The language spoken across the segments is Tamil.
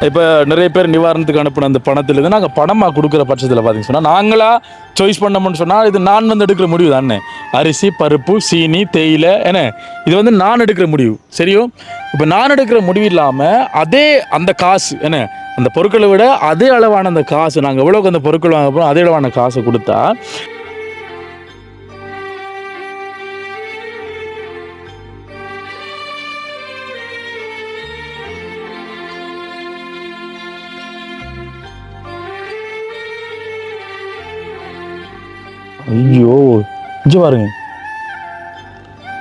இப்போ நிறைய பேர் நிவாரணத்துக்கு அனுப்பின அந்த பணத்திலேருந்து நாங்கள் பணமாக கொடுக்குற பட்சத்தில் பார்த்தீங்கன்னு சொன்னால் நாங்களாக சாய்ஸ் பண்ணோம்னு சொன்னால் இது நான் வந்து எடுக்கிற முடிவு தானே. அரிசி, பருப்பு, சீனி, தேயிலை என்ன இது வந்து நான் எடுக்கிற முடிவு சரியோ. இப்போ நான் எடுக்கிற முடிவு இல்லாமல் அதே அந்த காசு என்ன அந்த பொருட்களை விட அதே அளவான அந்த காசு நாங்கள் எவ்வளோக்கு அந்த பொருட்கள் வாங்க போகிறோம் அதே அளவான காசை கொடுத்தா ஐயோ இங்கே பாருங்க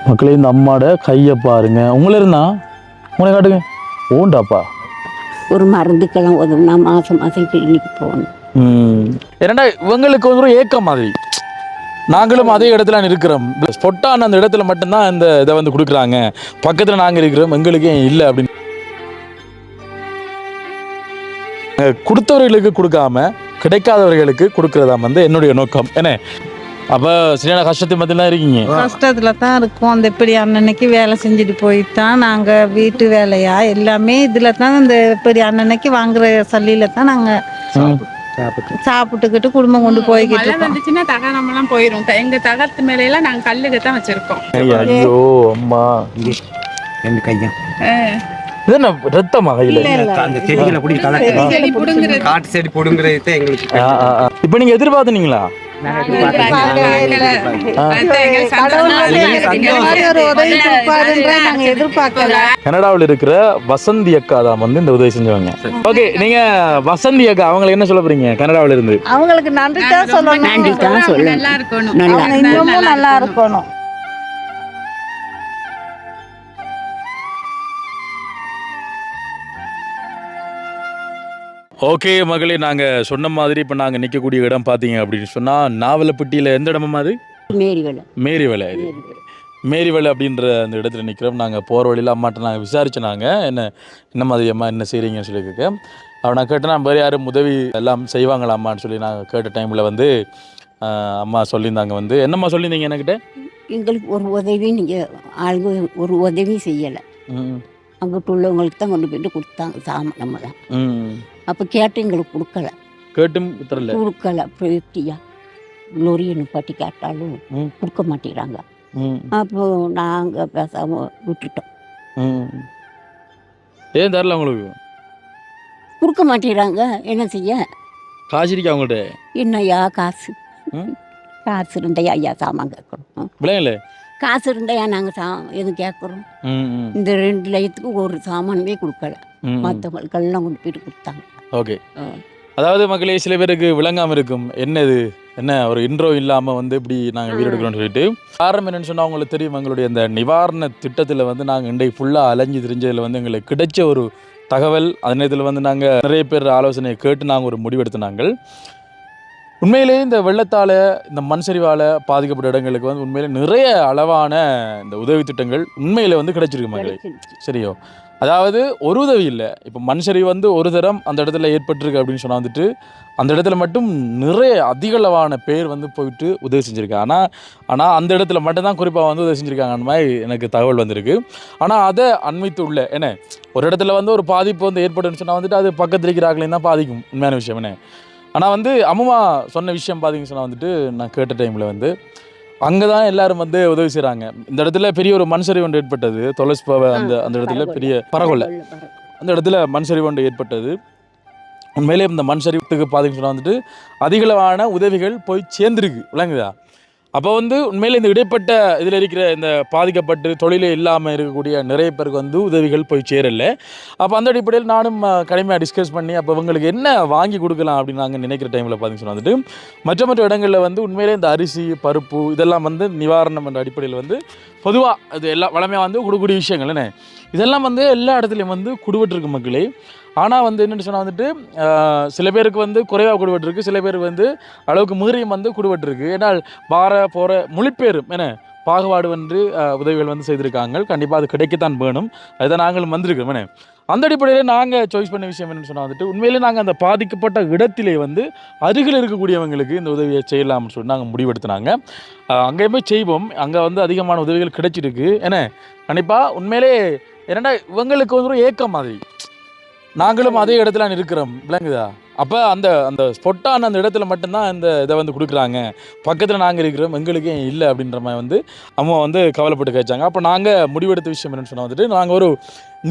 மக்களே, இந்த அம்மாட கையை பாருங்க. உங்களை இருந்தா உங்களை காட்டுங்க. ஓண்டாப்பா ஒரு மருந்துக்கெல்லாம் உதவுனா மாதம் மாதம் கிளினிக்கு போகணும். ஏன்னா இவங்களுக்கு ஒரு ஏக்கம் மாதிரி நாங்களும் அதே இடத்துல இருக்கிறோம். ஸ்பொட்டான அந்த இடத்துல மட்டும்தான் இந்த இதை வந்து கொடுக்குறாங்க. பக்கத்தில் நாங்கள் இருக்கிறோம், எங்களுக்கு ஏன் இல்லை அப்படின்னு கொடுத்தவர்களுக்கு கொடுக்காம கிடைக்காதவர்களுக்கு கொடுக்கறதா வந்து என்னுடைய நோக்கம். என்ன அப்போ சரியான கஷ்டத்தை மத்தியெல்லாம் இருக்கீங்க. கஷ்டத்துல தான் இருக்கோம். அந்த இப்படி அன்னன்னைக்கு வேலை செஞ்சுட்டு போயிட்டான். நாங்கள் வீட்டு வேலையா எல்லாமே இதில் தான் இந்த இப்படி அன்னன்னைக்கு வாங்குற சல்லியில தான் நாங்கள் சாப்பிட்டுக்கிட்டு குடும்பம் கொண்டு போய்கிட்டு வந்துச்சுன்னா தகரமெல்லாம் போயிடும். எங்க தகரத்து மேலையெல்லாம் நாங்கள் கல்லுக்கு தான் வச்சிருக்கோம். ஐயோ அம்மா என் கையா இது என்ன ரத்தமா கையில அந்த செடிகளை பிடி காட்டு செடி பிடுங்குறது எங்களுக்கு. இப்போ நீங்க எதிர்பார்த்தீங்களா? கனடாவில் இருக்கிற வசந்தி அக்கா தான் வந்து இந்த உதவி செஞ்சவங்க. ஓகே, நீங்க வசந்தி அக்கா அவங்களுக்கு என்ன சொல்ல போறீங்க? கனடாவில் இருந்து அவங்களுக்கு நன்றி தான் சொல்லணும். நன்றி தான் சொல்லணும். நல்லா இருக்கணும், இன்னமும் நல்லா இருக்கணும். ஓகே மகளே, நாங்கள் சொன்ன மாதிரி இப்போ நாங்கள் நிற்கக்கூடிய இடம் பார்த்தீங்க அப்படின்னு சொன்னால் நாவலப்பட்டியில் எந்த இடமா அது? மேரிவலை. இது மேரிவலை அப்படின்ற அந்த இடத்துல நிற்கிறோம். நாங்கள் போகிற வழியில் அம்மாட்ட நாங்கள் விசாரிச்சோம். என்ன மாதிரி அம்மா என்ன செய்கிறீங்கன்னு சொல்லி கேட்க நான் கேட்டேன்னா வேறு யாரும் உதவி எல்லாம் செய்வாங்களாம்மான்னு சொல்லி நாங்கள் கேட்ட டைமில் வந்து அம்மா சொல்லியிருந்தாங்க. வந்து என்னம்மா சொல்லியிருந்தீங்க என்கிட்ட? எங்களுக்கு ஒரு உதவி நீங்கள் ஆளுங்க ஒரு உதவி செய்யலை. அங்கிட்டு உள்ளவங்களுக்கு தான் கொண்டு போயிட்டு கொடுத்தாங்க சாமான் நம்ம தான். அப்போ கேட்டு எங்களுக்கு கொடுக்கல. கேட்டும் கொடுக்கல. அப்புறம் எப்படியா லொரியை நிப்பாட்டி கேட்டாலும் கொடுக்க மாட்டேங்கிறாங்க. அப்போ நாங்கள் பேசாமல் விட்டுட்டோம். ஏன் தரல உங்களுக்கு? கொடுக்க மாட்டேங்கிறாங்க. என்ன செய்ய? காசு இருக்கா அவங்கள்ட்ட? என்னையா காசு காசு இருந்தையா ஐயா சாமான் கேட்கணும். விளையாடல காசு இருந்தாயா நாங்கள் எதுவும் கேட்குறோம். இந்த 2 லட்சத்துக்கு ஒரு சாமானுமே கொடுக்கல. மற்றவங்களுக்கெல்லாம் கொண்டு போயிட்டு கொடுத்தாங்க. ஓகே, அதாவது மக்களே சில பேருக்கு விளங்காமல் இருக்கும். என்ன ஒரு இன்ட்ரோ இல்லாமல் வந்து இப்படி நாங்கள் வீடு எடுக்கிறோம்னு சொல்லிட்டு காரணம் என்னென்னு சொன்னால் அவங்களுக்கு தெரியும். எங்களுடைய அந்த நிவாரண திட்டத்தில் வந்து நாங்கள் இன்றைக்கு ஃபுல்லாக அலைஞ்சு தெரிஞ்சதில் வந்து எங்களுக்கு கிடைச்ச ஒரு தகவல். அதே நேரத்தில் வந்து நாங்கள் நிறைய பேர் ஆலோசனையை கேட்டு நாங்கள் ஒரு முடிவெடுத்து உண்மையிலேயே இந்த வெள்ளத்தால் இந்த மண் சரிவால் பாதிக்கப்பட்ட இடங்களுக்கு வந்து உண்மையிலே நிறைய அளவான இந்த உதவி திட்டங்கள் உண்மையில் வந்து கிடைச்சிருக்கு மக்களே. சரியோ, அதாவது ஒரு உதவி இல்லை. இப்போ மண் சரிவு வந்து ஒரு தரம் அந்த இடத்துல ஏற்பட்டிருக்கு அப்படின்னு சொன்னால் வந்துட்டு அந்த இடத்துல மட்டும் நிறைய அதிகளவான பேர் வந்து போயிட்டு உதவி செஞ்சுருக்காங்க. ஆனால் அந்த இடத்துல மட்டும்தான் குறிப்பாக வந்து உதவி செஞ்சுருக்காங்கன்னு மாதிரி எனக்கு தகவல் வந்திருக்கு. ஆனால் அதை அண்மித்து உள்ள என்ன ஒரு இடத்துல வந்து ஒரு பாதிப்பு வந்து ஏற்பட்டுன்னு சொன்னால் வந்துட்டு அது பக்கத்தில் இருக்கிறார்களையும் தான் பாதிக்கும். உண்மையான விஷயம் என்ன. ஆனால் வந்து அம்மா சொன்ன விஷயம் பார்த்தீங்கன்னு சொன்னால் வந்துட்டு நான் கேட்ட டைமில் வந்து அங்கே தான் எல்லோரும் வந்து உதவி செய்கிறாங்க. இந்த இடத்துல பெரிய ஒரு மண் சரிவு ஒன்று ஏற்பட்டது. தொலைஸ்பாவை அந்த இடத்துல பெரிய பரகொல்லை அந்த இடத்துல மண் சரிவு ஒன்று ஏற்பட்டது. உண்மையிலே இந்த மண் சரிவுக்கு பார்த்தீங்கன்னு சொன்னால் வந்துட்டு அதிகளவான உதவிகள் போய் சேர்ந்துருக்கு. விளங்குதா? அப்போ வந்து உண்மையில் இந்த இடைப்பட்ட இதில் இருக்கிற இந்த பாதிக்கப்பட்டு தொழிலே இல்லாமல் இருக்கக்கூடிய நிறைய பேருக்கு வந்து உதவிகள் போய் சேரலை. அப்போ அந்த அடிப்படையில் நானும் கடுமையாக டிஸ்கஸ் பண்ணி அப்போ இவங்களுக்கு என்ன வாங்கி கொடுக்கலாம் அப்படின்னு நாங்கள் நினைக்கிற டைமில் பார்த்தீங்கன்னு வந்துட்டு மற்ற இடங்களில் வந்து உண்மையிலே இந்த அரிசி, பருப்பு இதெல்லாம் வந்து நிவாரணம் என்ற அடிப்படையில் வந்து பொதுவாக இது எல்லாம் வளமையாக வந்து கொடுக்கக்கூடிய விஷயங்கள் என்ன இதெல்லாம் வந்து எல்லா இடத்துலையும் வந்து கொடுபட்டுருக்கு மக்களே. ஆனால் வந்து என்னென்னு சொன்னால் வந்துட்டு சில பேருக்கு வந்து குறைவாக கொடுபட்டுருக்கு, சில பேருக்கு வந்து அளவுக்கு மீறியும் வந்து கொடுபட்டுருக்கு. ஏன்னால் போகிற மொழிப்பேரும் பாகுபாடு வந்து உதவிகள் வந்து செய்திருக்காங்க. கண்டிப்பாக அது கிடைக்கத்தான் வேணும். அதுதான் நாங்களும் வந்திருக்கோம். அந்த அடிப்படையில் நாங்கள் சாய்ஸ் பண்ண விஷயம் என்னென்னு சொன்னால் வந்துட்டு உண்மையிலே நாங்கள் அந்த பாதிக்கப்பட்ட இடத்திலே வந்து அருகில் இருக்கக்கூடியவங்களுக்கு இந்த உதவியை செய்யலாம்னு சொல்லி நாங்கள் முடிவெடுத்தினாங்க. அங்கேயுமே செய்வோம். அங்கே வந்து அதிகமான உதவிகள் கிடைச்சிருக்கு. கண்டிப்பாக உண்மையிலே என்னென்னா இவங்களுக்கு வந்து ஒரு ஏக்கம் மாதிரி நாங்களும் அதே இடத்துல இருக்கிறோம் விளங்குதா. அப்போ அந்த அந்த ஸ்பொட்டான அந்த இடத்துல மட்டும்தான் இந்த இதை வந்து கொடுக்குறாங்க, பக்கத்தில் நாங்கள் இருக்கிறோம் எங்களுக்கே இல்லை அப்படின்ற மாதிரி வந்து அம்மா வந்து கவலைப்பட்டு கேட்டாங்க. அப்போ நாங்கள் முடிவெடுத்த விஷயம் என்னென்னு சொன்னால் வந்துட்டு நாங்கள் ஒரு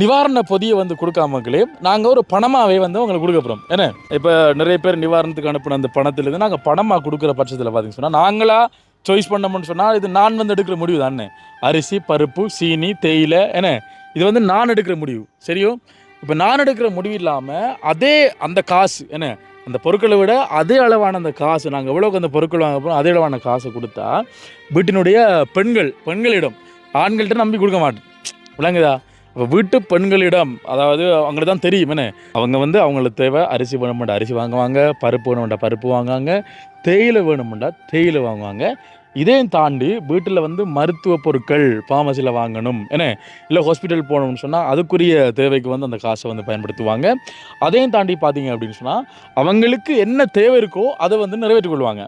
நிவாரண பொதியை வந்து கொடுக்காமங்களே நாங்கள் ஒரு பணமாகவே வந்து உங்களுக்கு கொடுக்க போகிறோம். ஏன்னா இப்போ நிறைய பேர் நிவாரணத்துக்கு அனுப்பின அந்த பணத்துலேருந்து நாங்கள் பணமாக கொடுக்குற பட்சத்தில் பார்த்தீங்கன்னு சொன்னால் நாங்களாக சாய்ஸ் பண்ணோம்னு சொன்னால் இது நான் வந்து எடுக்கிற முடிவு தானே. அரிசி, பருப்பு, சீனி, தேயிலை என்ன இது வந்து நான் எடுக்கிற முடிவு சரியோ. இப்போ நான் எடுக்கிற முடிவு இல்லாமல் அதே அந்த காசு என்ன அந்த பொருட்களை விட அதே அளவான அந்த காசு நாங்கள் எவ்வளோக்கு அந்த பொருட்கள் வாங்க போகிறோம் அதே அளவான காசை கொடுத்தா வீட்டினுடைய பெண்களிடம் ஆண்கள்கிட்ட நம்பி கொடுக்க மாட்டேன் விளங்குதா. இப்போ வீட்டு பெண்களிடம் அதாவது அவங்களுக்கு தான் தெரியும் என்ன அவங்க வந்து அவங்களுக்கு தேவை அரிசி வேணுமெண்டா அரிசி வாங்குவாங்க, பருப்பு வேணுமெண்டா பருப்பு வாங்குவாங்க, தேயிலை வேணுமெண்டா தேயிலை வாங்குவாங்க. இதையும் தாண்டி வீட்டில் வந்து மருத்துவ பொருட்கள் ஃபார்மசியில் வாங்கணும் என்ன இல்லை ஹாஸ்பிட்டல் போகணும்னு சொன்னால் அதுக்குரிய தேவைக்கு வந்து அந்த காசை வந்து பயன்படுத்துவாங்க. அதையும் தாண்டி பார்த்தீங்க அப்படின்னு சொன்னால் அவங்களுக்கு என்ன தேவை இருக்கோ அதை வந்து நிறைவேற்றிக் கொள்வாங்க.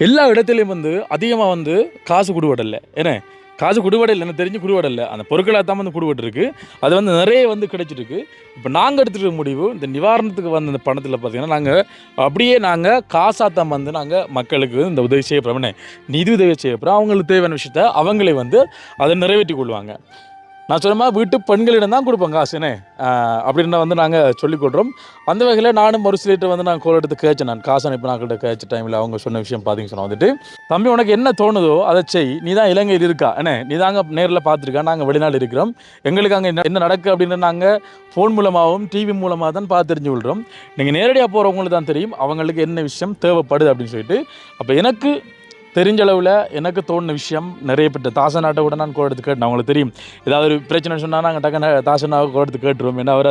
எல்லா இடத்துலையும் வந்து அதிகமாக வந்து காசு கொடுவடலை ஏன்னா காசு குடுவடையில் எனக்கு தெரிஞ்சு குடுவடையில் அந்த பொருட்களாக தான் வந்து குடுவட்டிருக்கு. அது வந்து நிறைய வந்து கிடைச்சிருக்கு. இப்போ நாங்கள் எடுத்துகிட்ட முடிவு இந்த நிவாரணத்துக்கு வந்த இந்த பணத்தில் பார்த்திங்கன்னா நாங்கள் அப்படியே நாங்கள் காசாத்தான் வந்து நாங்கள் மக்களுக்கு இந்த உதவி செய்ய போகிறோம், நிதி உதவி செய்ய போகிறோம். அவங்களுக்கு தேவையான விஷயத்த அவங்களே வந்து அதை நிறைவேற்றி கொள்வாங்க. நான் சொன்ன மாதிரி வீட்டு பெண்களிடம் தான் கொடுப்போம் காசுன்னு அப்படின்னா வந்து நாங்கள் சொல்லிக்கொள்கிறோம். அந்த வகையில் நானும் ஒரு சிலிட்டு வந்து நான் கோல் எடுத்து கேட்சேன். நான் காசு அனுப்பி நாங்கள்கிட்ட கேட்ச டைமில் அவங்க சொன்ன விஷயம் பார்த்தீங்கன்னு சொன்னால் வந்துட்டு தம்பி உனக்கு என்ன தோணுதோ அதை செய், நீ தான் இலங்கையில் இருக்கா என்ன நீ தாங்க நேரில் பார்த்துருக்கா, நாங்கள் வெளிநாடு இருக்கிறோம், எங்களுக்கு அங்கே என்ன நடக்குது அப்படின்னு நாங்கள் ஃபோன் மூலமாகவும் டிவி மூலமாக தான் பார்த்து தெரிஞ்சு கொள்கிறோம். நீங்கள் நேரடியாக போகிறவங்களுக்கு தான் தெரியும் அவங்களுக்கு என்ன விஷயம் தேவைப்படுது அப்படின்னு சொல்லிட்டு. அப்போ எனக்கு தெரிஞ்ச அளவில் எனக்கு தோணுன விஷயம் நிறைய பேர் தாசனாட்ட கூட நான் கோல் எடுத்து கேட்டேன். அவங்களுக்கு தெரியும் ஏதாவது ஒரு பிரச்சனை சொன்னால் நாங்கள் டக்குன்னு தாசனாக கோல் எடுத்து கேட்டுருவோம். என்ன அவர்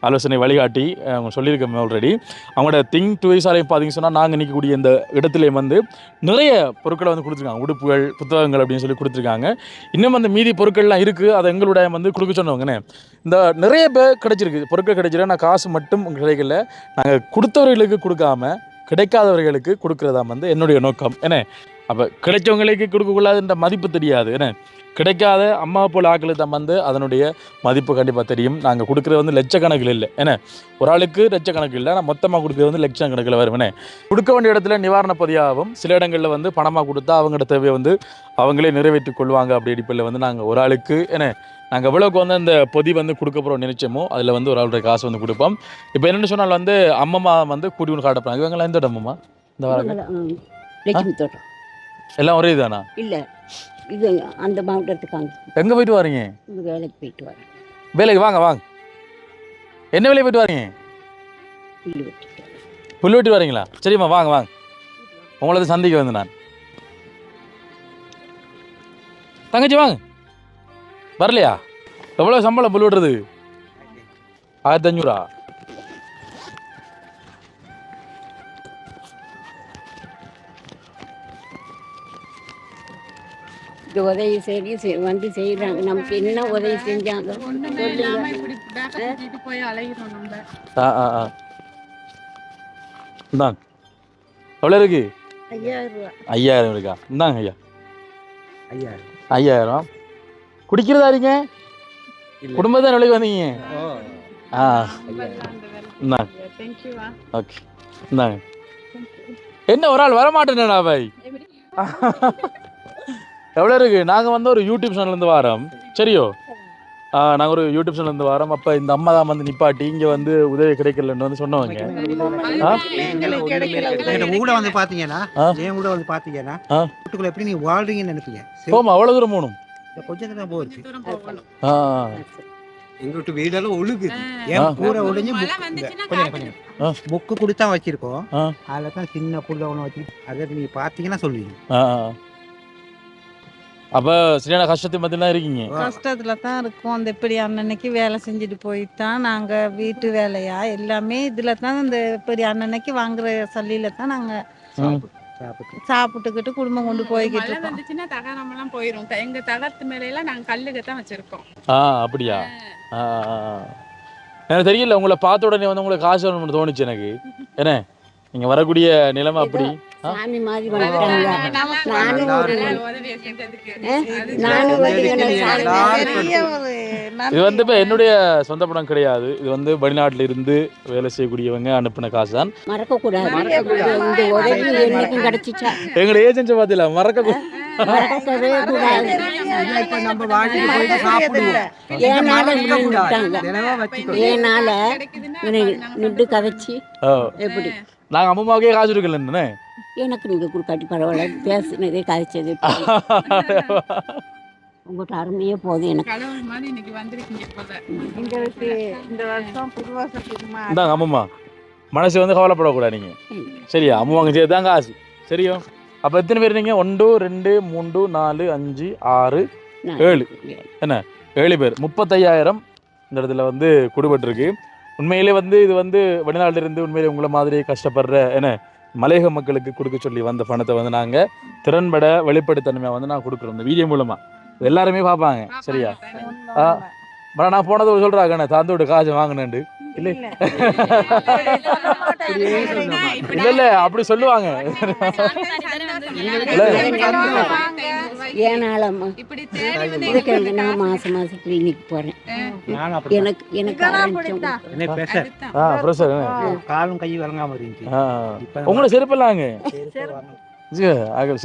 ஆலோசனை வழிகாட்டி அவங்க சொல்லியிருக்கோம் ஆல்ரெடி. அவங்களோட திங் டு வைஸாலையும் பார்த்தீங்கன்னு சொன்னால் நாங்கள் நிற்கக்கூடிய இந்த இடத்துலையும் வந்து நிறைய பொருட்களை வந்து கொடுத்துருக்காங்க, உடுப்புகள், புத்தகங்கள் அப்படின்னு சொல்லி கொடுத்துருக்காங்க. இன்னும் அந்த மீதி பொருட்கள்லாம் இருக்குது, அதை எங்களுடைய வந்து கொடுக்க சொன்னவங்கண்ணே. இந்த நிறைய பேர் கிடைச்சிருக்கு பொருட்கள் கிடைச்சிருக்கு. நான் காசு மட்டும் கிடைக்கல, நாங்கள் கொடுத்தவர்களுக்கு கொடுக்காம கிடைக்காதவர்களுக்கு கொடுக்குறதா வந்து என்னுடைய நோக்கம் என்ன. அப்போ கிடைச்சவங்களுக்கு கொடுக்கக்கூடாதுன்ற மதிப்பு தெரியாது என்ன, கிடைக்காத அம்மா போல் ஆக்களுக்கு தான் வந்து அதனுடைய மதிப்பு கண்டிப்பாக தெரியும். நாங்கள் கொடுக்குறது வந்து லட்சக்கணக்கில் இல்லை ஏன்னா ஒரு ஆளுக்கு லட்சக்கணக்கு இல்லை, நான் மொத்தமாக கொடுக்குறது வந்து லட்சக்கணக்கில் வரும் என்ன. கொடுக்க வேண்டிய இடத்துல நிவாரண பொதியாகவும் சில இடங்களில் வந்து பணமாக கொடுத்தா அவங்களோட தேவையை வந்து அவங்களே நிறைவேற்றி கொள்வாங்க. அப்படி அடிப்படையில் வந்து நாங்கள் ஒரு ஆளுக்கு என்ன நாங்கள் எவ்வளோக்கு வந்து அந்த பொதி வந்து கொடுக்க போகிறோம் நினைச்சோமோ அதில் வந்து ஒரு ஆளுடைய காசு வந்து கொடுப்போம். இப்போ என்னென்னு சொன்னால் வந்து அம்மம்மா வந்து கூட்டி ஒன்று காட்டப்போறாங்க. இவங்களாம் எந்த இடம்மா இந்த வாரம் எல்லாம் ஒரே இதுதானா இல்லை இது அந்த மாவட்டத்துக்காங்க. எங்கே போயிட்டு வரீங்க? வேலைக்கு போயிட்டு வரேன். வேலைக்கு வாங்க வாங்க. என்ன வேலைக்கு போயிட்டு வரீங்க? புல் வெட்டி வரீங்களா? சரிம்மா வாங்க வாங்க. உங்களது சந்திக்க வந்து நான் தங்கச்சி வாங்க. வரலையா? எவ்வளோ சம்பளம் புல் வெட்டுறது? 1500. உதவி சரி வந்து செய்யறாங்க, நமக்கு என்ன உதவி செஞ்சாங்க போய் அலைகிறோம் நம்ம. இந்தாங்க எவ்வளோ இருக்கு? 5000 ரூபா. 5000 இருக்கா? இந்தாங்க ஐயா 5000. 5000. குடிக்கிறதா இருங்க குடும்பத்தான் விலைக்கு வந்தீங்க? இந்தாங்க. ஓகே இந்தாங்க. என்ன ஒரு ஆள் வரமாட்டேன்னா பாய் எவ்வளோ இருக்குது? நாங்கள் வந்து ஒரு யூடியூப் சேனல்லேருந்து வரோம் சரியோ. நாங்கள் ஒரு யூடியூப் சேனல்லேருந்து வரோம். அப்போ இந்த அம்மா தான் வந்து நிப்பாட்டி இங்கே வந்து உதவி கிடைக்கலன்னு வந்து சொன்னவங்க. கூட வந்து பார்த்தீங்கன்னா என் கூட வந்து பார்த்தீங்கன்னா வீட்டுக்குள்ள எப்படி நீ வாழ்றீங்கன்னு நினைப்பீங்க. போமா அவ்வளோ தூரம் போகணும், கொஞ்சம் தான் போச்சு. எங்க வீட்டு வீடெல்லாம் ஒழுகுது, என் கூரை ஒழிஞ்சு கொஞ்சம் புக்கு கொடுத்தா வச்சிருக்கோம். அதில் தான் சின்ன புள்ள ஒன்று வச்சு அதை நீ பார்த்தீங்கன்னா சொல்லுவீங்க. அப்போ சரியான கஷ்டத்தை பற்றிலாம் இருக்கீங்க? கஷ்டத்துல தான் இருக்கும். அந்த இப்படி அன்னன்னைக்கு வேலை செஞ்சுட்டு போயிட்டான். நாங்கள் வீட்டு வேலையா எல்லாமே இதில் தான் இந்த இப்படி அன்னன்னைக்கு வாங்குற சல்லியில தான் நாங்கள் சாப்பிட்டுக்கிட்டு குடும்பம் கொண்டு போய்கிட்டு இருக்கோம். வந்துச்சுன்னா தகரமெல்லாம் போயிடும். எங்க தகரத்து மேலையெல்லாம் நாங்கள் கல்லுக்கு தான் வச்சிருக்கோம். அப்படியா? எனக்கு தெரியல, உங்களை பார்த்த உடனே வந்து உங்களுக்கு காசு வேணும்னு தோணுச்சு எனக்கு. என்ன நீங்கள் வரக்கூடிய நிலைமை அப்படி? சாமி மாதிரி வந்துட்டாங்க. நானும் ஒரு உதவியை செஞ்சதுக்கு நானும் வந்து பெரிய ஒரு இது வந்து இப்போ என்னுடைய சொந்த படம் கிடையாது. இது வந்து வெளிநாட்டில் இருந்து வேலை செய்யக்கூடியவங்க அனுப்பின காசு தான். மறக்கக்கூடாது. இந்த உதவி என்னைக்கும் கிடைச்சிச்சா எங்களை ஏஜென்சி பார்த்தீங்களா மறக்கவே கூடாது. இப்ப நம்ம வாங்கிட்டு போயிட்டு சாப்பிடுவோம். ஏனால நின்றுட்டாங்க. தினமும் வச்சுக்கோ. ஏனால நின்று கதைச்சி ஓ எப்படி நாங்கள் அம்மாவுக்கே காசு இருக்கலன்னு எனக்கு நீங்க கொடுக்காட்டி பரவாயில்ல, பேசுனதே கதைச்சது உங்கள்கிட்ட அருமையே போதும் எனக்கு. கடவுள் மாதிரி இன்னைக்கு வந்திருக்கீங்க போல. எங்களுக்கு இந்த வருஷம் புது வருஷத்துக்கு இந்தாங்க அம்மம்மா, மனசு வந்து கவலைப்படக்கூடாது நீங்கள். சரியா? அம்மாங்க சேர்த்து தான் காசு. சரியோ? அப்போ எத்தனை பேர் நீங்கள்? 1 2 3 4 5 6 7 என்ன 7 பேர் 35,000 இந்த இடத்துல வந்து கொடுபட்டிருக்கு. உண்மையிலே வந்து இது வந்து வெளிநாட்டிலிருந்து உண்மையிலே உங்களை மாதிரி கஷ்டப்படுற என்ன மலையக மக்களுக்கு கொடுக்க சொல்லி வந்த பணத்தை வந்து நாங்கள் திறன்பட வெளிப்படுத்தன்மையாக வந்து நான் கொடுக்குறோம் இந்த வீடியோ மூலமாக. எல்லாருமே பார்ப்பாங்க. சரியா? நான் போனது சொல்கிறாங்க தாந்து விட்டு காசு வாங்கினேன்ட்டு. இல்லை இல்லை அப்படி சொல்லுவாங்க. ஏனாலம்மா இதுக்கு நான் மாசம் மாசம் கிளினிக் போறேன். எனக்கு எனக்கு காலும் கை வழங்காம இருந்துச்சு. உங்களை செருப்பு இல்லாங்க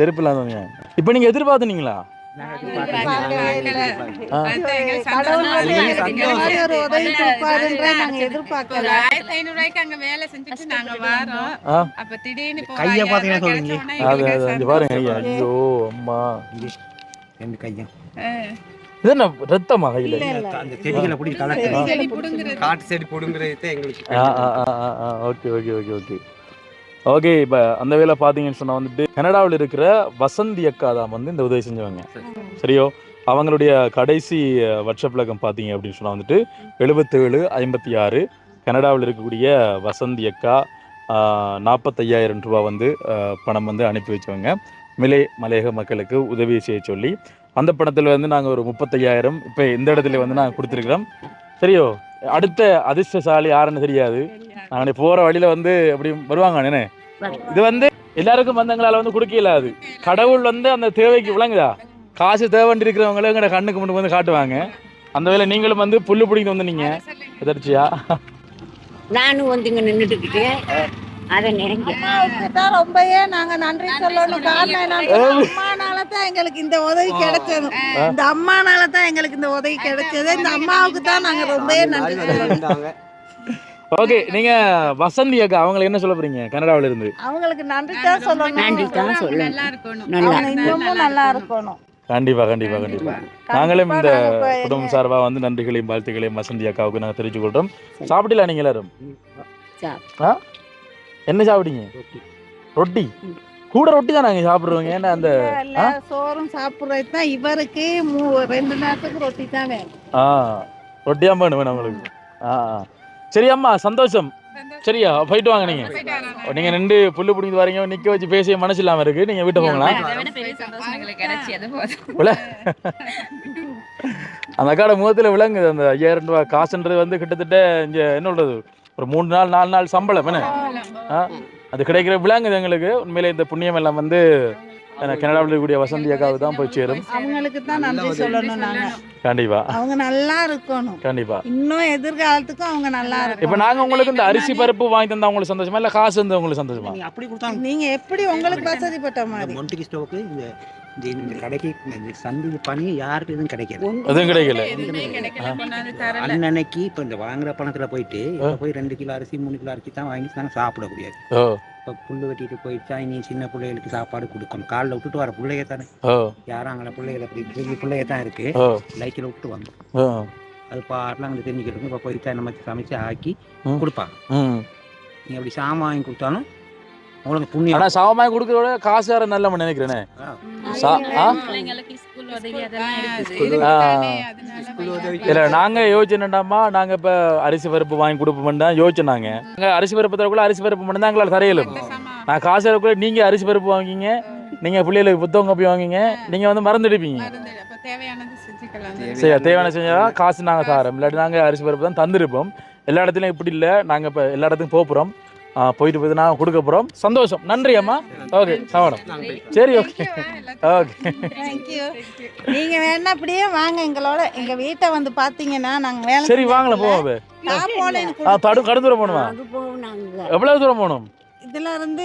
செருப்பு இல்லாதவங்க. இப்போ நீங்க எதிர்பார்த்தனீங்களா? கையை பாத்தீங்கன்னா சொல்லுங்க. பாருங்க ஐயோ அம்மா ரெண்டு கையும் இது என்ன ரத்தமா கையில? அந்த செடிகளை பிடி காட்டு செடி போடுங்கிறது எங்களுக்கு. Okay okay okay okay okay. இப்போ அந்த வேலை பார்த்தீங்கன்னு சொன்னால் வந்துட்டு கனடாவில் இருக்கிற வசந்தி அக்கா தான் வந்து இந்த உதவி செஞ்சவங்க. சரியோ? அவங்களுடைய கடைசி வாட்ஸ்அப் இலக்கம் பார்த்தீங்க அப்படின்னு சொன்னால் வந்துட்டு 7756. கனடாவில் இருக்கக்கூடிய வசந்தி அக்கா 45,000 ரூபா வந்து பணம் வந்து அனுப்பி வச்சவங்க மலையக மக்களுக்கு உதவி செய்ய சொல்லி. அந்த பணத்தில் வந்து நாங்கள் ஒரு 35,000 இப்போ இந்த இடத்துல வந்து நாங்கள் கொடுத்துருக்குறோம். சரியோ? அடுத்த அதிர்ஷ்டசாலி யாருன்னு தெரியாது. நாங்கள் போகிற வழியில் வந்து அப்படி வருவாங்க அண்ணே. இது வந்து எல்லாருக்கும் வந்தங்களால் வந்து கொடுக்க இல்லாது. கடவுள் வந்து அந்த தேவைக்கு விளங்குதா? காசு தேவைன்னு இருக்கிறவங்களும் எங்களோட கண்ணுக்கு முன்னுக்கு வந்து காட்டுவாங்க. அந்த வேலை நீங்களும் வந்து புல்லு பிடிக்கிட்டு வந்து நீங்கள் எதிர்ச்சியா நானும் வந்து இங்கே நின்றுட்டு அதை நினைக்கிறேன். ரொம்பவே நாங்க நன்றி சொல்லணும். காரணம் என்னன்னா அம்மானால தான் எங்களுக்கு இந்த உதவி கிடைச்சது. இந்த அம்மானால தான் எங்களுக்கு இந்த உதவி கிடைச்சது. இந்த அம்மாவுக்கு தான் நாங்க ரொம்பவே நன்றி சொல்லணும். ஓகே, நீங்க வசந்தி அக்கா அவங்களுக்கு என்ன சொல்ல போறீங்க? கனடாவில இருந்து அவங்களுக்கு நன்றி தான் சொல்லணும். நன்றி தான் சொல்லணும். நல்லா இருக்கணும். நல்லா இன்னமும் நல்லா இருக்கணும். கண்டிப்பா கண்டிப்பா கண்டிப்பா. நாங்களும் இந்த குடும்பம் சார்பா வந்து நன்றிகளையும் வாழ்த்துக்களையும் வசந்தி அக்காவுக்கு நாங்கள் தெரிவிச்சு கொள்றோம். சாப்பிடலாம் நீங்க எல்லாரும்? என்ன சாப்பிட்டீங்க? ரொட்டி. கூட ரொட்டி தான் நாங்கள் சாப்பிட்றோங்க. ஏன்னா அந்த சோறும் சாப்பிட்றது தான் இவருக்கு 2 நேரத்துக்கு ரொட்டி தான் வேணும். ரொட்டியாக வேணும் நம்மளுக்கு. சரி அம்மா, சந்தோஷம். சரியா? போயிட்டு வாங்க. நீங்க நின்று புல்லு பிடிங்கிட்டு வரீங்க, நிக்க வச்சு பேசிய மனசு இல்லாம இருக்கு. நீங்க வீட்டை போகலாம். அந்த அக்காட முகத்துல விளங்குது அந்த 5,000 ரூபாய் காசுன்றது வந்து கிட்டத்தட்ட இங்க என்ன சொல்றது ஒரு 3 நாள் 4 நாள் சம்பளம் என்ன அது கிடைக்கிற விளங்குது எங்களுக்கு. உண்மையிலே இந்த புண்ணியம் எல்லாம் வந்து கனடாவில் இருக்கக்கூடிய வசந்தி அக்காவுக்கு தான் போய் சேரும். அவங்களுக்கு தான் நன்றி சொல்லணும். நாங்க கண்டிப்பா அவங்க நல்லா இருக்கணும். கண்டிப்பா இன்னும் எதிர்காலத்துக்கும் அவங்க நல்லா இருக்கணும். இப்ப நாங்க உங்களுக்கு இந்த அரிசி பருப்பு வாங்கி தந்தா உங்களுக்கு சந்தோஷமா இல்ல காசு வந்து உங்களுக்கு சந்தோஷமா? அப்படி கொடுத்தாங்க. நீங்க எப்படி உங்களுக்கு வசதிப்பட்ட மாதிரி மொண்டிக்கு ஸ்டோக்கு இந்த கடைக்கு சந்தி பணி யாருக்கு எதுவும் கிடைக்கல. எதுவும் கிடைக்கல. அன்னைக்கு இப்போ இந்த வாங்குற பணத்துல போயிட்டு போய் 2 கிலோ அரிசி 3 கிலோ அரிசி தான் வாங்கி நாங்கள் சாப்பிட முடியாது. இப்போ புல்லு வெட்டிட்டு போயிடுச்சா நீ சின்ன பிள்ளைகளுக்கு சாப்பாடு கொடுக்கணும். காலில் விட்டுட்டு வர பிள்ளைய தானே யாரும் அங்கே பிள்ளைகளை பெரிய பிள்ளைய தான் இருக்கு. லைக்கில் விட்டு வந்தோம். அது பாட்டில் அங்கே தெரிஞ்சுக்கிட்டு இப்போ போயிட்டா நம்ம சமைச்சு ஆக்கி கொடுப்பாங்க. நீ அப்படி சாமான் வாங்கி கொடுத்தாலும் உங்களுக்கு புண்ணியம். ஆனால் சாமான் கொடுக்குறோட காசு வேற நல்ல நினைக்கிறேனே. இல்லை நாங்கள் யோசிச்சுட்டாமா, நாங்கள் இப்போ அரிசி பருப்பு வாங்கி கொடுப்போம்னு தான் யோசிச்சுனாங்க. நாங்கள் அரிசி பருப்பு தரக்குள்ள அரிசி பருப்பு மட்டும் தான் எங்களால் தரையிலும். நான் காசு தரக்குள்ள நீங்கள் அரிசி பருப்பு வாங்கிங்க, நீங்கள் பிள்ளைகளுக்கு புத்தகம் காப்பி வாங்கிங்க, நீங்கள் வந்து மறந்துடுப்பீங்க. சரி, தேவையான செஞ்சால் காசு நாங்கள் தரோம். இல்லாட்டி நாங்கள் அரிசி பருப்பு தான் தந்துருப்போம். எல்லா இடத்துலையும் இப்படி இல்லை. நாங்கள் இப்போ எல்லா இடத்துக்கும் போகிறோம். போயிட்டு போயிட்டு நான் கொடுக்க போகிறோம். சந்தோஷம், நன்றி அம்மா. ஓகே சவாடம், சரி ஓகே ஓகே. தேங்க்யூ. நீங்க வேணா அப்படியே வாங்க எங்களோட, எங்க வீட்டை வந்து பாத்தீங்கன்னா நாங்க வேலை. சரி வாங்கல போவோம். நான் போனேன். கடும் தூரம் போகணுமா? அது போகும் நாங்கள். எவ்வளவு தூரம் போகணும்? இதுல இருந்து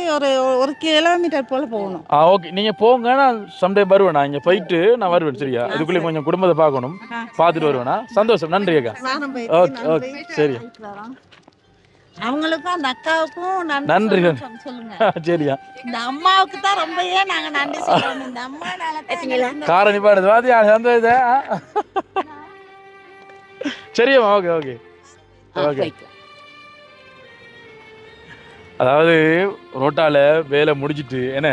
ஒரு கிலோமீட்டர் போல போகணும். ஓகே நீங்க போங்க, நான் சம்டைம் வருவேன். நான் இங்கே போயிட்டு நான் வருவேன். சரியா? அதுக்குள்ளே கொஞ்சம் குடும்பத்தை பார்க்கணும், பார்த்துட்டு வருவேனா? சந்தோஷம், நன்றி அக்கா. ஓகே ஓகே சரி. அவங்களுக்கும் அந்த அக்காவுக்கும் நன்றி சொல்லுங்க. சரியா? இந்த அம்மாவுக்கு தான் ரொம்பவே நாங்க நன்றி சொல்றோம். இந்த அம்மானால காரை நிப்பாடுது வாத்தியா, சந்தோஷம். சரியாம்மா, ஓகே ஓகே ஓகே. அதாவது ரோட்டால வேலை முடிச்சிட்டு என்ன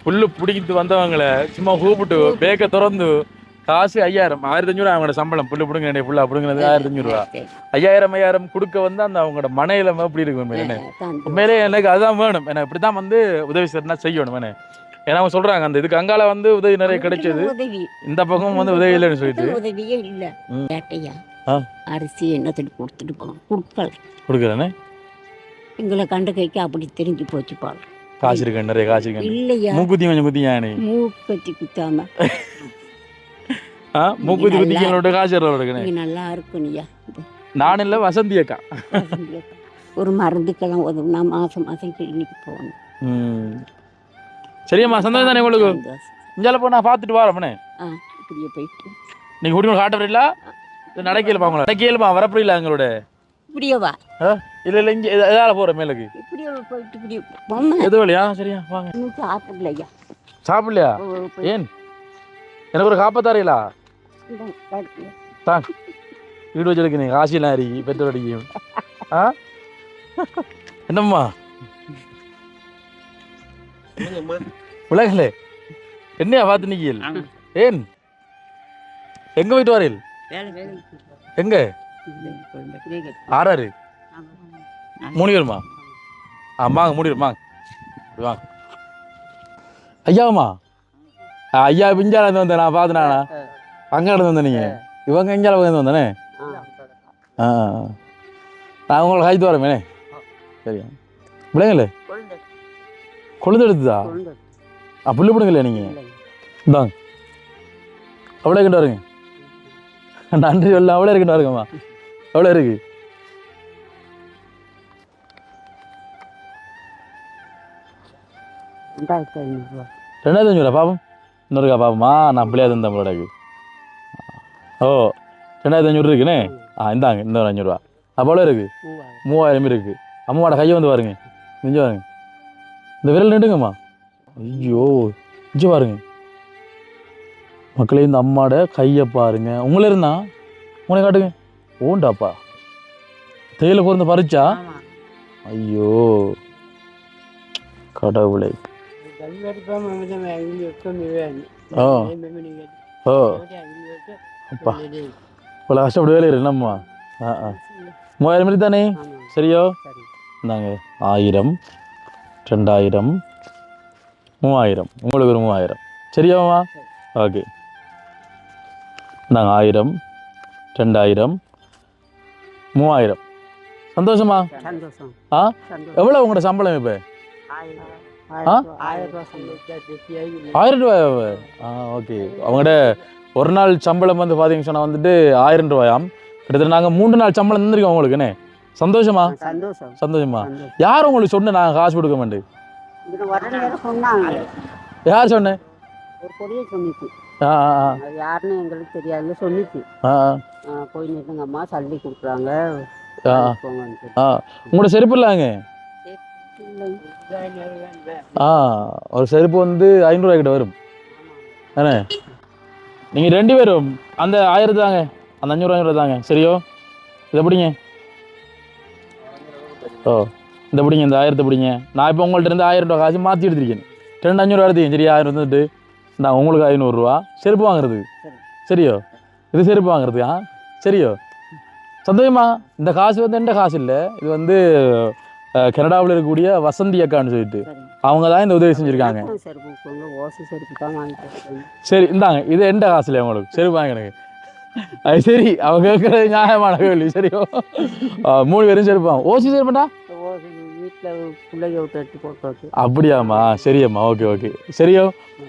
புல்லு பிடிக்கிட்டு வந்தவங்களை சும்மா கூப்பிட்டு பேக்கை திறந்து காசு 5000 1500 அவங்களோட சம்பளம். புல்லு பிடுங்க புல்லா பிடுங்கிறது 1500 ரூபா. 5000 கொடுக்க வந்து அந்த அவங்களோட மன இளமை எப்படி இருக்கும் என்ன? உண்மையிலே எனக்கு அதுதான் வேணும். ஏன்னா இப்படிதான் வந்து உதவி செய்யணும் என்ன. ஏன்னா அவங்க சொல்றாங்க அந்த இதுக்கு அங்கால வந்து உதவி நிறைய கிடைச்சது, இந்த பக்கம் வந்து உதவி இல்லைன்னு சொல்லிட்டு உதவியே இல்லை. அரிசி என்னத்துக்கு கொடுத்துட்டு போகணும், கொடுக்குறேன்னு எங்களை கண்ட கைக்கு அப்படி தெரிஞ்சு போச்சு பால். காசு இருக்கு, நிறைய காசு இருக்கு. இல்லையா? மூக்குத்தி கொஞ்சம் குத்தியா? மூக்குத்தி குத்தாம மூக்குத்தி குத்திங்களோட காசு இருக்கு. நல்லா இருக்குனியா. நான் இல்லை, வசந்தி அக்கா. ஒரு மருந்துக்கெல்லாம் உதவுனா மாசம் மாசம் கிளினிக்கு போகணும். சரியாம்மா, சந்தோஷம் தானே உங்களுக்கு? இஞ்சால போ, நான் பார்த்துட்டு வரேன். இப்படியே போயிட்டு நீங்கள் கூட்டிட்டு காட்ட வரீங்களா? நடக்கலுமா? அவங்கள நடக்கலுமா? வரப்படல எங்களோட இப்படியே வா. இல்லை இல்லை, இங்கே எதால போகிற மேலுக்கு இப்படியே போயிட்டு இப்படியே போமா. எது வழியா? சரியா வாங்க. இன்னும் சாப்பிடலையா? சாப்பிடலையா? ஏன்? எனக்கு ஒரு காப்பத்தாரீங்களா? தான் வீடு வச்சிருக்கு. நீங்கள் காசிலாம் அறிக்கி பெட்ரோல் அடிக்கும். என்னம்மா உலகல என்னையா பார்த்து நிக்கியல்? ஏன் எங்க போயிட்டு வரீல்? எங்க? 6 3 பேருமா? வாங்க 3 பேர் வாங்க. ஐயாவுமா? ஐயா பிஞ்சால இருந்து வந்தேன், நான் பார்த்துனாண்ணா. அங்கே இருந்து வந்தேன். நீங்கள் இவங்க எங்கேயால இருந்து வந்தேனே. நான் உங்களுக்கு காய்த்து வரேன் மேனே. சரியா? பிள்ளைங்களே கொழுந்து எடுத்துதா? புல்லு பிடுங்கலையா நீங்கள்? இந்தாங்க அவ்வளோ இருக்கிட்டு வருங்க. நன்றி சொல்ல அவ்வளோ இருக்கிட்டு வருங்கம்மா. எவ்வளோ இருக்கு? 2500 பாப்போம். இன்னொருக்கா பாப்போமா? நான் பிள்ளையா தந்தேன் நம்மளோடக்கு. ஓ 2500 இருக்குண்ணே. இந்தாங்க இந்த 500 ரூபா. அவ்வளோ இருக்கு. 3000 இருக்கு. அம்மாவோட கையை வந்து பாருங்க, நெஞ்சு பாருங்க. இந்த விரல் நின்றுங்கம்மா. ஐயோ நெஞ்சு பாருங்க மக்களே. இந்த அம்மாவோட கையை பாருங்க. உங்களே இருந்தா உங்களை காட்டுங்க. ஓண்டாப்பா தேயிலை பொருந்து பறிச்சா? ஐயோ கடவுளை. ஓ ஓ அப்பா இவ்வளோ கஷ்டப்பட்டு வேலை என்னம்மா? 3000 தானே? சரியோ? இந்தாங்க 1000 2000 3000. உங்களுக்கு ஒரு 3000 சரியாம்மா? ஓகே இந்தாங்க 1000 2000 3000. சந்தோஷமா? எவ்வளோ உங்களோட சம்பளம் இப்போ? 1000 ரூபாய். ஓகே. அவங்கள்ட ஒரு நாள் சம்பளம் வந்து பார்த்தீங்கன்னு சொன்னால் வந்துட்டு 1000 ரூபாயாம். கிட்டத்தட்ட நாங்கள் 3 நாள் சம்பளம் தந்துருக்கோம் உங்களுக்குண்ணே. சந்தோஷமா? சந்தோஷமா? யார் உங்களுக்கு சொன்ன நாங்கள் காசு கொடுக்க மாட்டேன்? யார் சொன்னேன்? யாருன்னு எங்களுக்கு தெரியாது சொல்லிச்சு. போய் நிறுத்துங்க அம்மா சல்லி கொடுக்குறாங்க. உங்களோட செருப்பு இல்லாங்க? ஒரு செருப்பு வந்து 500 ரூபாய் கிட்ட வரும் தானே? நீங்கள் 2 பேரும் அந்த 1000 தாங்க, அந்த 500 தாங்க. சரியோ? இதை பிடிங்க. ஓ இந்த பிடிங்க, இந்த 1000 பிடிங்க. நான் இப்போ உங்கள்கிட்ட இருந்து 1000 ரூபா காசு மாற்றி எடுத்துருக்கேன். 500 எடுத்துக்கேன். சரியா? 1000 வந்துட்டு நான் உங்களுக்கு 500 ரூபா செருப்பு வாங்குறதுக்கு. சரியோ? இது செருப்பு வாங்குறதுக்கா? சரியோ? சந்தோஷமா? இந்த காசு வந்து எந்த காசு இல்லை, இது வந்து கனடாவில் இருக்கக்கூடிய வசந்தி அக்கான்னு சொல்லிட்டு அவங்க தான் இந்த உதவி செஞ்சுருக்காங்க. சரி இந்தாங்க, இது எந்த காசு இல்லை உங்களுக்கு செருப்பு வாங்க எனக்கு. அது சரி, அவங்க கேட்குறது நியாயமான கேள்வி. சரியோ? 3 பேரும் செருப்பாங்க. ஓசி செருப்புண்டா? வீட்டில் பிள்ளைய விட்டு போட்டு. அப்படியாம்மா, சரியம்மா, ஓகே ஓகே, சரியோ.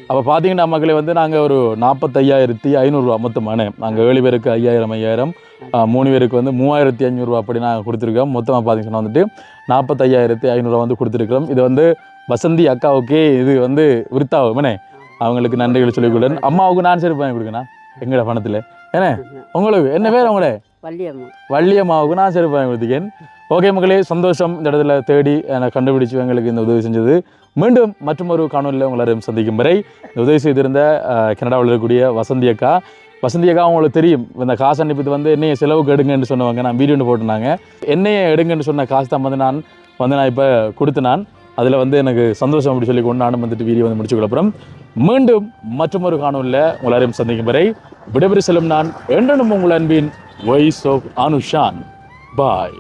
அப்போ பார்த்தீங்கன்னா மக்களே வந்து நாங்கள் ஒரு 45,500 ரூபா மொத்தமான, நாங்கள் 7 பேருக்கு 5000 3 பேருக்கு வந்து 3500 ரூபா அப்படி நாங்கள் கொடுத்துருக்கோம். மொத்தமாக பார்த்தீங்கன்னா வந்துட்டு 45,500 வந்து கொடுத்துருக்கோம். இது வந்து வசந்தி அக்காவுக்கே இது வந்து விருத்தாகுமனே, அவங்களுக்கு நன்றிகள் சொல்லிக்கொள்ளேன். அம்மாவுக்கு நான் சரி பண்ணி கொடுக்கணா எங்களோட பணத்தில் ஏன்னா உங்களுக்கு என்ன பேர் அவங்களே வள்ளியம்மாவுக்கு நான் சரி பண்ணி கொடுத்துக்கேன். ஓகே மக்களே, சந்தோஷம் இந்த இடத்துல தேடி எனக்கு கண்டுபிடிச்சு எங்களுக்கு இந்த உதவி செஞ்சது. மீண்டும் மற்றொரு காணொலியில் உங்களாரையும் சந்திக்கும் வரை இந்த உதவி செய்திருந்த கனடாவில் இருக்கக்கூடிய வசந்தி அக்கா அவங்களுக்கு தெரியும் இந்த காசு அனுப்பிட்டு வந்து என்னையை செலவுக்கு எடுங்கன்னு சொன்னவங்க. நான் வீடியோ போட்டுனாங்க, என்னையை எடுங்கன்னு சொன்ன காசு தான் வந்து நான் இப்போ கொடுத்து நான் அதில் வந்து எனக்கு சந்தோஷம் அப்படி சொல்லி கொண்டு நானும் வந்துட்டு வீடியோ வந்து முடிச்சுக்கொள்ளப்புறம் மீண்டும் மற்றொரு காணொலியில் உங்களாரையும் சந்திக்கும் வரை விடைபெறு செல்லும் நான் என்றனும் உங்கள் அன்பின் வாய்ஸ் ஆஃப் அனுஷான். பாய்.